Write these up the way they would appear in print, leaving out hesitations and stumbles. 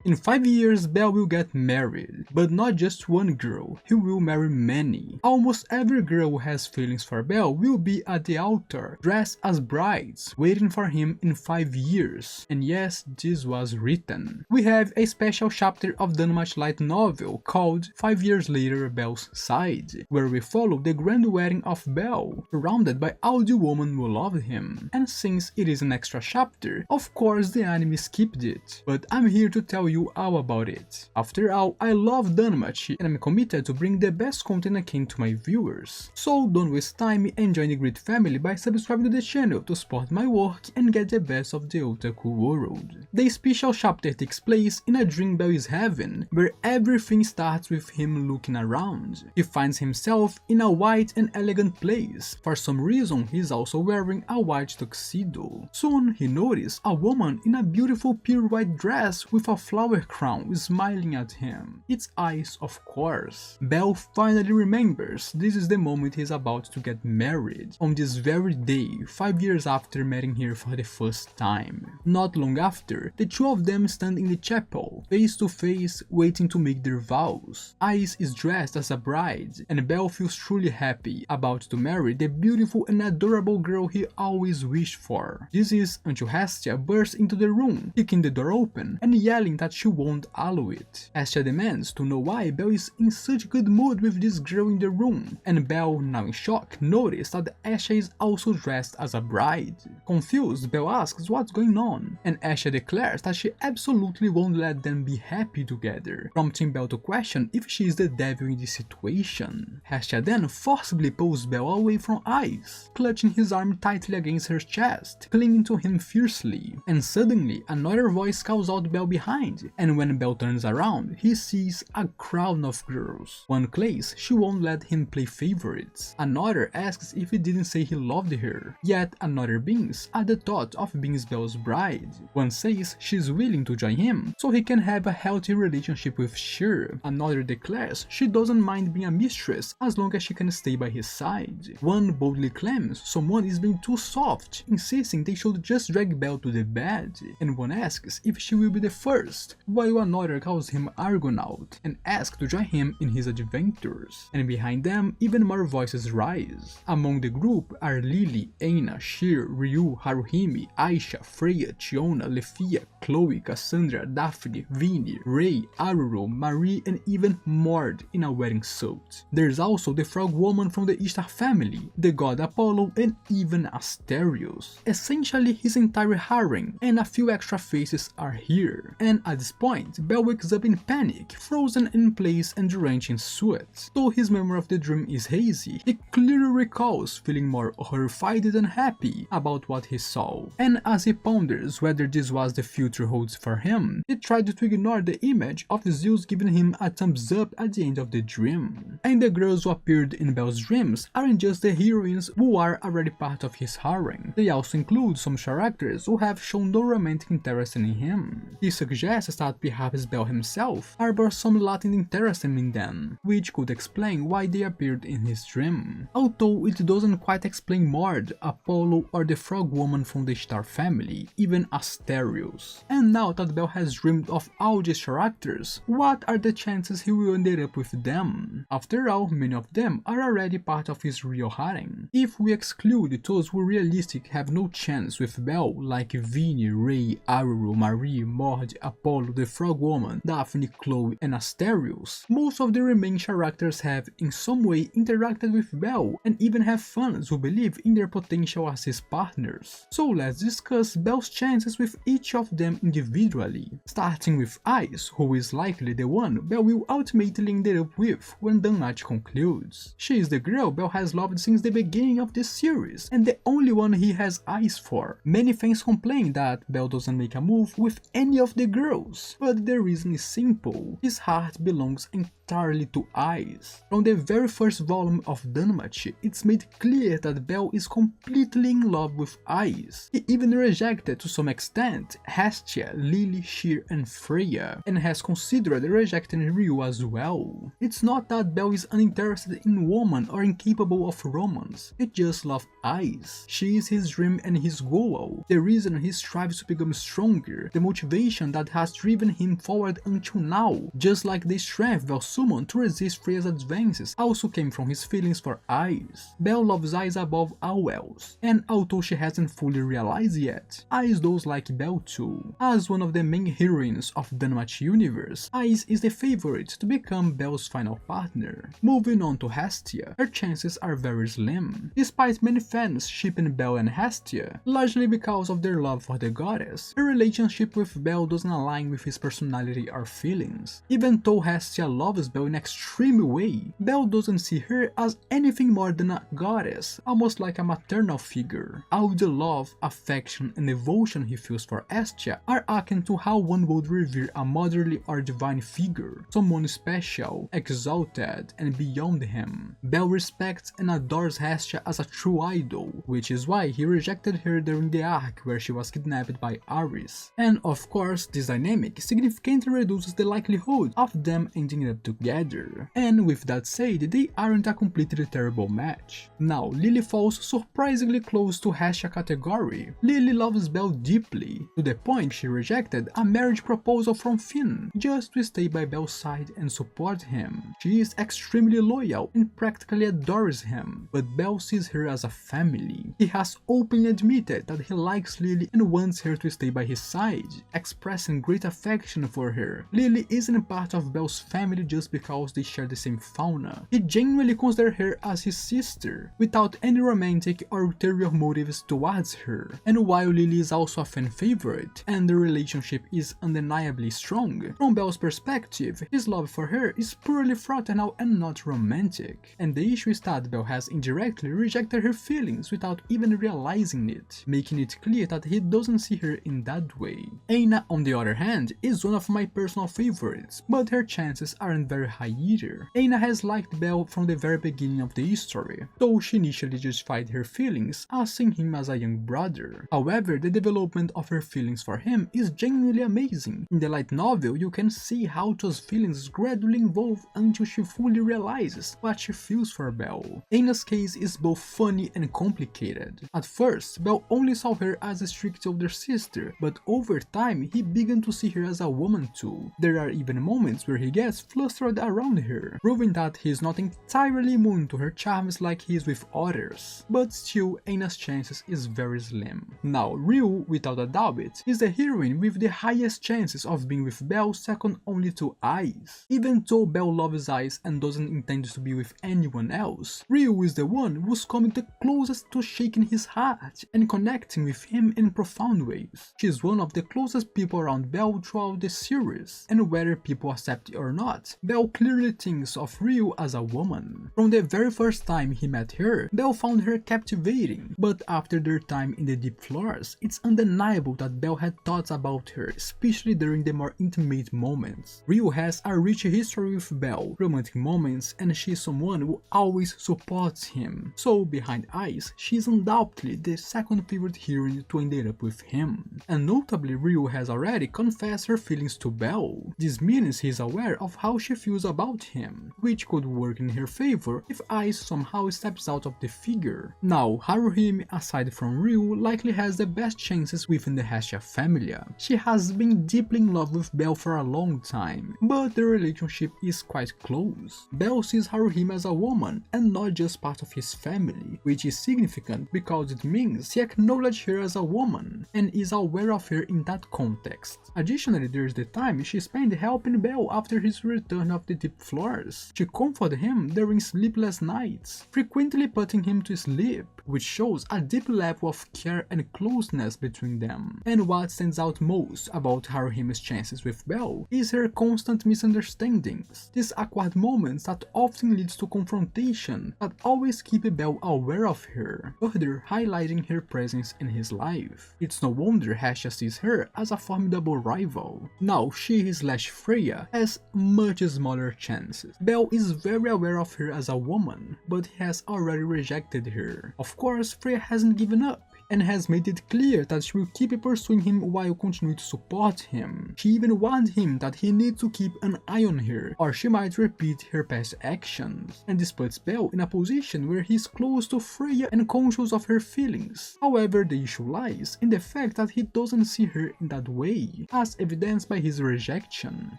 In 5 years, Bell will get married, but not just one girl, he will marry many. Almost every girl who has feelings for Bell will be at the altar, dressed as brides, waiting for him in 5 years. And yes, this was written. We have a special chapter of Danmachi light novel called 5 Years Later Bell's Side, where we follow the grand wedding of Bell, surrounded by all the women who loved him. And since it is an extra chapter, of course the anime skipped it, but I'm here to tell you all about it. After all, I love Danmachi and I'm committed to bring the best content I can to my viewers. So don't waste time and join the great family by subscribing to the channel to support my work and get the best of the otaku world. The special chapter takes place in a dream Bell is having, where everything starts with him looking around. He finds himself in a white and elegant place. For some reason, he's also wearing a white tuxedo. Soon he notices a woman in a beautiful pure white dress with a flower crown smiling at him. It's Ice, of course. Bell finally remembers this is the moment he's about to get married, on this very day, 5 years after meeting her for the first time. Not long after, the two of them stand in the chapel, face to face, waiting to make their vows. Ice is dressed as a bride, and Bell feels truly happy, about to marry the beautiful and adorable girl he always wished for. This is until Hestia bursts into the room, kicking the door open and yelling that she won't allow it. Hestia demands to know why Bell is in such good mood with this girl in the room, and Bell, now in shock, notices that Hestia is also dressed as a bride. Confused, Bell asks what's going on, and Hestia declares that she absolutely won't let them be happy together, prompting Bell to question if she is the devil in this situation. Hestia then forcibly pulls Bell away from Ice, clutching his arm tightly against her chest, clinging to him fiercely, and suddenly another voice calls out Bell behind, and when Bell turns around, he sees a crowd of girls. One claims she won't let him play favorites, another asks if he didn't say he loved her, yet another beams at the thought of being Bell's bride. One says she's willing to join him, so he can have a healthy relationship with her. Another declares she doesn't mind being a mistress as long as she can stay by his side. One boldly claims someone is being too soft, insisting they should just drag Bell to the bed, and one asks if she will be the first, while another calls him Argonaut and asks to join him in his adventures. And behind them, even more voices rise. Among the group are Lily, Aina, Shir, Ryu, Haruhime, Aisha, Freya, Chiona, Lefia, Chloe, Cassandra, Daphne, Vinny, Rei, Aruro, Marie, and even Mord in a wedding suit. There's also the frog woman from the Ishtar family, the god Apollo, and even Asterios. Essentially his entire harem, and a few extra faces are here. And at this point, Bell wakes up in panic, frozen in place and drenched in sweat. Though his memory of the dream is hazy, he clearly recalls feeling more horrified than happy about what he saw. And as he ponders whether this was the future holds for him, he tried to ignore the image of Zeus giving him a thumbs up at the end of the dream. And the girls who appeared in Bell's dreams aren't just the heroines who are already part of his harem. They also include some characters who have shown no romantic interest in him. He suggests that perhaps Bell himself harbors some latent interest in them, which could explain why they appeared in his dream. Although it doesn't quite explain Mord, Apollo, or the frog woman from the Star family, even Asterios. And now that Bell has dreamed of all these characters, what are the chances he will end up with them? After all, many of them are already part of his real harem. If we exclude those who realistic have no chance with Bell, like Vinny, Rei, Aruro, Marie, Mord, Apollo, the frog woman, Daphne, Chloe, and Asterios, most of the remaining characters have in some way interacted with Bell and even have fans who believe in their potential as his partners. So let's discuss Bell's chances with each of them individually, starting with Ice, who is likely the one Bell will ultimately end up with when Danmachi concludes. She is the girl Bell has loved since the beginning of this series, and the only one he has eyes for. Many fans complain that Bell doesn't make a move with any of the girls, but the reason is simple: his heart belongs entirely to Ice. From the very first volume of Danmachi, it's made clear that Bell is completely in love with Ice. He even rejected to some extent Hestia, Lily, Shir, and Freya, and has considered rejecting Ryu as well. It's not that Bell is uninterested in woman or incapable of romance, he just loves Ice. She is his dream and his goal, the reason he strives to become stronger, the motivation that has has driven him forward until now, just like the strength Bell summoned to resist Freya's advances also came from his feelings for Ice. Bell loves Ice above all else, and although she hasn't fully realized yet, Ice does like Bell too. As one of the main heroines of Danmachi universe, Ice is the favorite to become Bell's final partner. Moving on to Hestia, her chances are very slim, despite many fans shipping Bell and Hestia, largely because of their love for the goddess. Her relationship with Bell doesn't align with his personality or feelings. Even though Hestia loves Bell in an extreme way, Bell doesn't see her as anything more than a goddess, almost like a maternal figure. All the love, affection and devotion he feels for Hestia are akin to how one would revere a motherly or divine figure, someone special, exalted and beyond him. Bell respects and adores Hestia as a true idol, which is why he rejected her during the arc where she was kidnapped by Ares. And of course, this dynamic significantly reduces the likelihood of them ending up together. And with that said, they aren't a completely terrible match. Now, Lily falls surprisingly close to Hestia category. Lily loves Bell deeply, to the point she rejected a marriage proposal from Finn, just to stay by Bell's side and support him. She is extremely loyal and practically adores him, but Bell sees her as a family. He has openly admitted that he likes Lily and wants her to stay by his side, expressing great affection for her. Lily isn't part of Bell's family just because they share the same fauna. He genuinely considers her as his sister, without any romantic or ulterior motives towards her. And while Lily is also a fan favorite, and the relationship is undeniably strong, from Bell's perspective, his love for her is purely fraternal and not romantic. And the issue is that Bell has indirectly rejected her feelings without even realizing it, making it clear that he doesn't see her in that way. Aina, on the other hand, is one of my personal favorites, but her chances aren't very high either. Aina has liked Bell from the very beginning of the story, though she initially justified her feelings as seeing him as a young brother. However, the development of her feelings for him is genuinely amazing. In the light novel, you can see how those feelings gradually evolve until she fully realizes what she feels for Bell. Aina's case is both funny and complicated. At first, Bell only saw her as a strict older sister, but over time he began to see her as a woman too. There are even moments where he gets flustered around her, proving that he is not entirely immune to her charms like he is with others. But still, Aina's chances is very slim. Now, Ryu, without a doubt, is the heroine with the highest chances of being with Bell, second only to Ice. Even though Bell loves Ice and doesn't intend to be with anyone else, Ryu is the one who's coming the closest to shaking his heart and connecting with him in profound ways. She's one of the closest people around Bell throughout the series, and whether people accept it or not, Bell clearly thinks of Ryu as a woman. From the very first time he met her, Bell found her captivating, but after their time in the deep floors, it's undeniable that Bell had thoughts about her, especially during the more intimate moments. Ryu has a rich history with Bell, romantic moments, and she's someone who always supports him. So behind Ice, she's undoubtedly the second favorite heroine to end up with him. And notably, Ryu has already confessed her feelings to Bell. This means he's aware of how she feels about him, which could work in her favor if Ice somehow steps out of the figure. Now, Haruhime, aside from Ryu, likely has the best chances within the Hestia family. She has been deeply in love with Bell for a long time, but the relationship is quite close. Bell sees Haruhime as a woman and not just part of his family, which is significant because it means he acknowledges her as a woman and is aware of her in that context. Additionally, there's the time she spent helping Bell after his return of the deep floors. She comforted him during sleepless nights, frequently putting him to sleep, which shows a deep level of care and closeness between them. And what stands out most about Haruhime's chances with Bell is her constant misunderstandings, these awkward moments that often leads to confrontation that always keep Bell aware of her, further highlighting her presence in his life. It's no wonder Hestia sees her as a formidable rival. Now, she/Freya has much smaller chances. Bell is very aware of her as a woman, but he has already rejected her. Of course, Freya hasn't given up. and has made it clear that she will keep pursuing him while continuing to support him. She even warned him that he needs to keep an eye on her or she might repeat her past actions, and this puts Bell in a position where he is close to Freya and conscious of her feelings. However, the issue lies in the fact that he doesn't see her in that way, as evidenced by his rejection.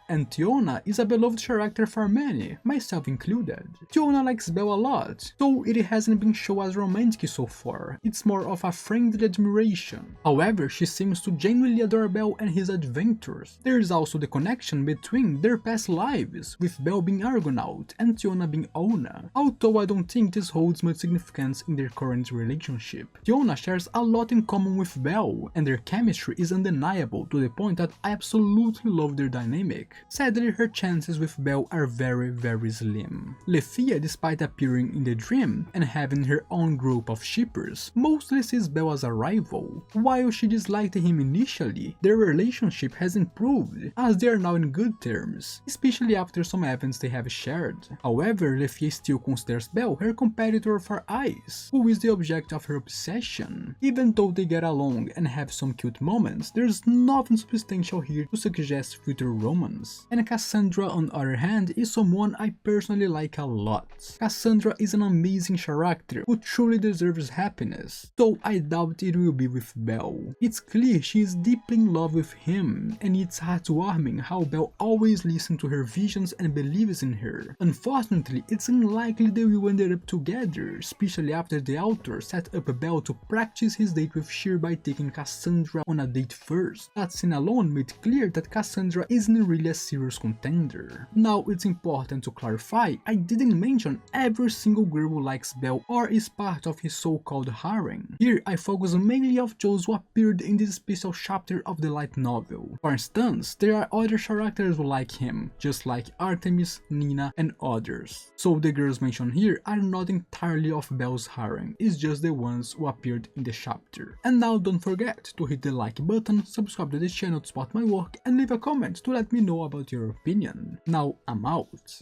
And Tiona is a beloved character for many, myself included. Tiona likes Bell a lot, though it hasn't been shown as romantic so far, it's more of a friendly admiration. However, she seems to genuinely adore Bell and his adventures. There is also the connection between their past lives, with Bell being Argonaut and Tiona being Ona, although I don't think this holds much significance in their current relationship. Tiona shares a lot in common with Bell, and their chemistry is undeniable to the point that I absolutely love their dynamic. Sadly, her chances with Bell are very slim. Lethia, despite appearing in the dream and having her own group of shippers, mostly sees Bell as a rival. While she disliked him initially, their relationship has improved, as they are now in good terms, especially after some events they have shared. However, Lethia still considers Bell her competitor for Ice, who is the object of her obsession. Even though they get along and have some cute moments, there's nothing substantial here to suggest future romance. And Cassandra, on the other hand, is someone I personally like a lot. Cassandra is an amazing character who truly deserves happiness, though I doubt it will be with Bell. It's clear she is deeply in love with him, and it's heartwarming how Bell always listens to her visions and believes in her. Unfortunately, it's unlikely they will end up together, especially after the author set up Bell to practice his date with Sheer by taking Cassandra on a date first. That scene alone made clear that Cassandra isn't really a serious contender. Now, it's important to clarify, I didn't mention every single girl who likes Bell or is part of his so-called harem. Here, I focus mainly on those who appeared in this special chapter of the light novel. For instance, there are other characters who like him, just like Artemis, Nina, and others. So the girls mentioned here are not entirely of Bell's harem, it's just the ones who appeared in the chapter. And now don't forget to hit the like button, subscribe to the channel to support my work, and leave a comment to let me know about your opinion. Now I'm out.